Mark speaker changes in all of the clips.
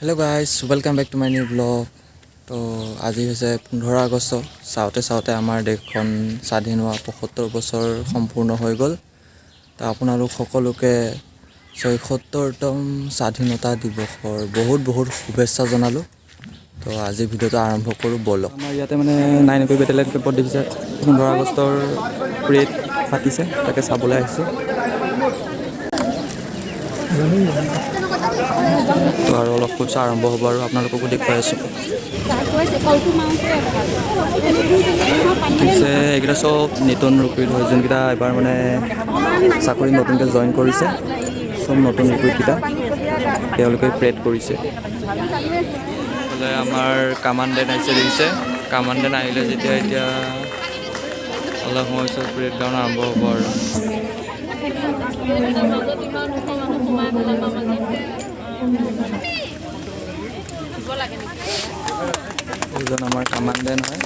Speaker 1: Hello guys, welcome back to my new vlog. তো আজি হৈছে 15 আগষ্ট চাওঁতে আমাৰ দেশখন স্বাধীন হোৱা 75 বছৰ সম্পূৰ্ণ হৈ গ'ল। তো আপোনালোক সকলোকে 76তম স্বাধীনতা দিৱসৰ বহুত শুভেচ্ছা জনালোঁ। তো আজি ভিডিঅ'টো আৰম্ভ কৰোঁ বলক। আমাৰ ইয়াতে মানে 9 বেটেলিয়ন কেম্পত দেখিছে 15 আগষ্টৰ প্ৰেড পাতিছে, তাকে চাবলৈ আহিছোঁ। তো আৰু অলপ পইচা আৰম্ভ হ'ব আৰু আপোনালোককো দেখুৱাই আছোঁ। পিছে এইকেইটা চব নতুন ৰিক্ৰুইট হয়, যোনকেইটা এবাৰ মানে চাকৰি নতুনকৈ জইন কৰিছে, চব নতুন ৰিক্ৰুইটকেইটা তেওঁলোকে প্ৰেড কৰিছে। আমাৰ কামাণ্ডেণ্ট আহিছে দেখিছে, কামাণ্ডেণ্ট আহিলে যেতিয়া এতিয়া অলপ সময় পিছত প্ৰেড গ্ৰাউণ্ড আৰম্ভ হ'ব আৰু এইজন আমাৰ কামাণ্ডেণ্ট হয়।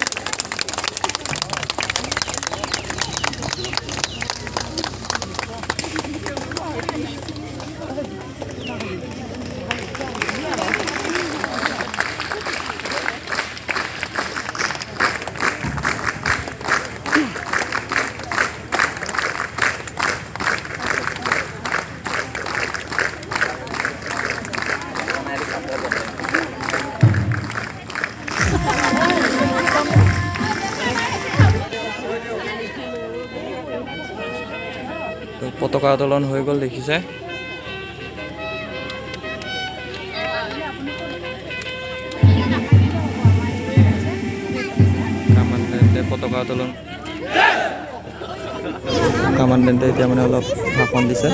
Speaker 1: পতাকা উত্তোলন হৈ গ'ল দেখিছে। কামাণ্ডেণ্টে পতাকা উত্তোলন, কামাণ্ডেণ্টে এতিয়া মানে অলপ ভাষণ দিছে।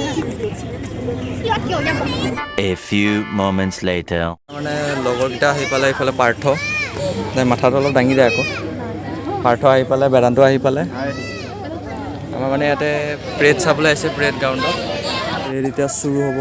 Speaker 2: A few moments later.
Speaker 1: মানে লগৰকেইটা আহি পালে, এইফালে পাৰ্থ মাথাটো অলপ দাঙি যায় আকৌ, পাৰ্থ আহি পালে, বেদান্ত আহি পালে। আমাৰ মানে ইয়াতে প্ৰেড চাবলৈ আহিছে, প্ৰেড গ্ৰাউণ্ডত প্ৰেড এতিয়া চুৰু হ'ব।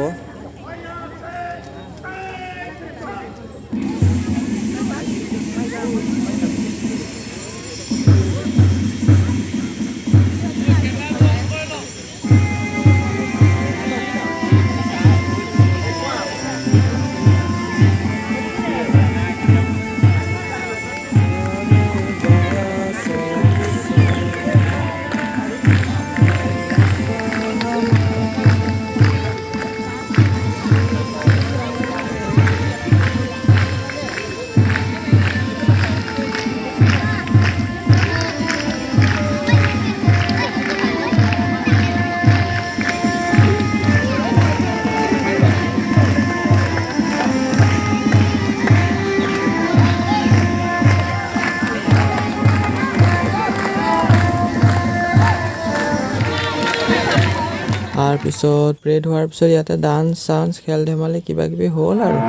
Speaker 1: তাৰপিছত প্ৰেড হোৱাৰ পিছত ইয়াতে ডান্স চান্স খেল ধেমালি কিবা কিবি হ'ল আৰু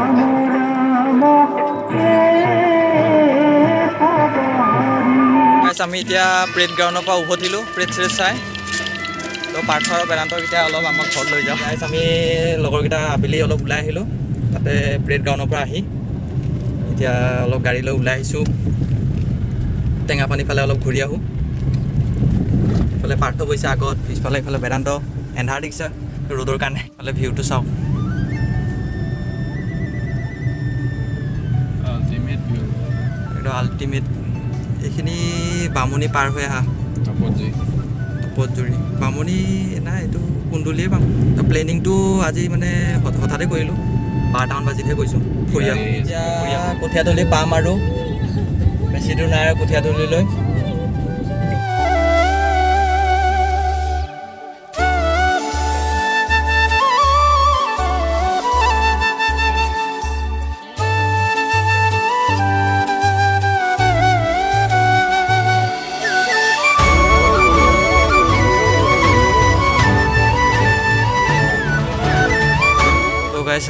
Speaker 1: আমি এতিয়া প্ৰেড গ্ৰাউণ্ডৰ পৰা উভতিলোঁ প্ৰেড চেড চাই। তো পাৰ্থ আৰু বেদান্তকেইটা অলপ আমাক ঘৰত লৈ যাওঁ। আমি লগৰকেইটা আবেলি অলপ ওলাই আহিলোঁ তাতে প্ৰেড গ্ৰাউণ্ডৰ পৰা আহি এতিয়া অলপ গাড়ী লৈ ওলাই আহিছোঁ, টেঙাপানী ফালে অলপ ঘূৰি আহোঁ। ইফালে পাৰ্থ বহিছে আগত, পিছফালে ইফালে বেদান্ত এন্ধাৰ দেখিছে ৰ'দৰ কাৰণে। ইফালে ভিউটো চাওক, একদম আল্টিমেট। এইখিনি বামুণী পাৰ হৈ আহা তপতজুৰি, বামুণী নাই এইটো কুন্দুলিয়ে পাম। প্লেনিংটো আজি মানে হঠাতে কৰিলোঁ, 12টামান বাজিতহে গৈছোঁ। ফুৰি আহোঁ, এতিয়া কঠীয়াতলি পাম আৰু বেছি দূৰ নাই আৰু কঠীয়াতলিলৈ।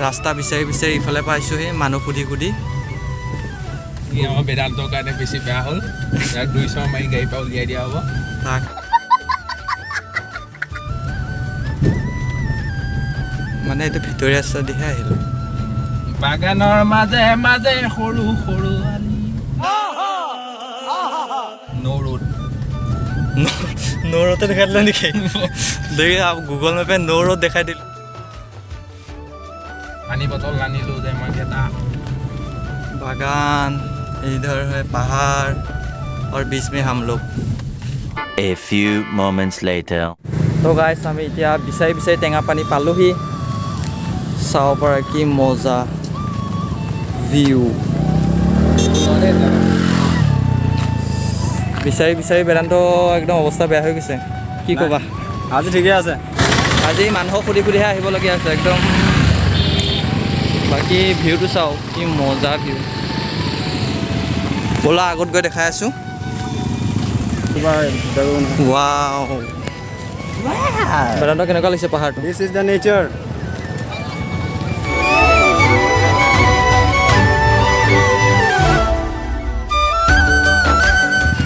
Speaker 1: ৰাস্তা বিচাৰি ইফালে পাইছোঁহি, মানুহ সুধি
Speaker 3: আমাৰ বেদান্তৰ কাৰণে বেছি বেয়া হ'ল, ইয়াক 200 মাৰি গাড়ীৰ পৰা উলিয়াই দিয়া হ'ব।
Speaker 1: তাক মানে এইটো ভিতৰীয়া ৰাস্তা দিহে আহিলোঁ।
Speaker 3: বাগানৰ মাজে মাজে সৰু সৰু
Speaker 1: নো ৰোডতে দেখাই দিলে নেকি? দেখি গুগল মেপে নো ৰোড দেখাই দিলোঁ।
Speaker 3: পানী বটল আনিলোঁ যে মই এটা
Speaker 1: बागान, इधर है पहाड़ और बीच में हम लोग।
Speaker 2: A few moments later.
Speaker 1: तो गाइस আমি এতিয়া বিচাৰি বিচাৰি টেঙা পানী পালোহি চাব পৰা কি মজা ভিউ বিচাৰি বিচাৰি বেদান্ত একদম অৱস্থা বেয়া হৈ গৈছে কি ক'বা
Speaker 4: আজি ঠিকে আছে
Speaker 1: আজি মানুহক সুধি সুধিহে আহিবলগীয়া আছে একদম বাকী ভিউটো চাওঁ কি মজা ভিউ ব'লা আগত গৈ দেখাই আছোঁ ৱাও বেদান্ত কেনেকুৱা লাগিছে পাহাৰটো
Speaker 4: দিছ ইজ দ্য নেচাৰ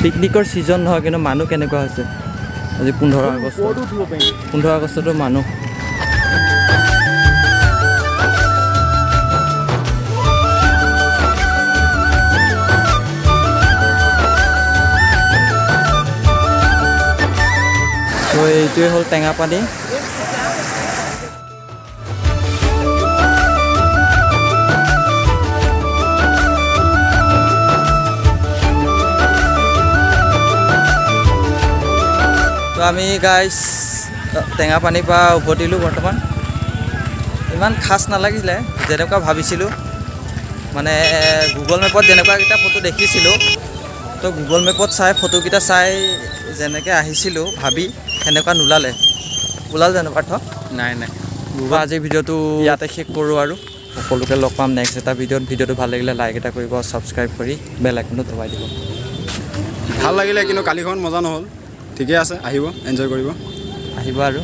Speaker 1: পিকনিকৰ ছিজন নহয় কিন্তু মানুহ কেনেকুৱা হৈছে আজি 15 আগষ্টতো মানুহ তো এইটোৱে হ'ল টেঙা পানী তো আমি গাইজ টেঙা পানীৰ পৰা উভতিলোঁ বৰ্তমান ইমান খাছ নালাগিলে যেনেকুৱা ভাবিছিলোঁ মানে গুগল মেপত যেনেকুৱাকেইটা ফটো দেখিছিলোঁ তো গুগল মেপত চাই ফটোকেইটা চাই যেনেকৈ আহিছিলোঁ ভাবি সেনেকুৱা নোলালে ওলাল জানো পাৰ্থ
Speaker 3: নাই নাই
Speaker 1: আজিৰ ভিডিঅ'টো ইয়াতে শেষ কৰোঁ আৰু সকলোকে লগ পাম নেক্সট এটা ভিডিঅ'টো ভাল লাগিলে লাইক এটা কৰিব ছাবস্ক্ৰাইব কৰি বেল আইকনটো দবাই দিব
Speaker 4: ভাল লাগিলে কিন্তু কালিখন মজা নহ'ল ঠিকে আছে আহিব এনজয় কৰিব
Speaker 1: আহিব আৰু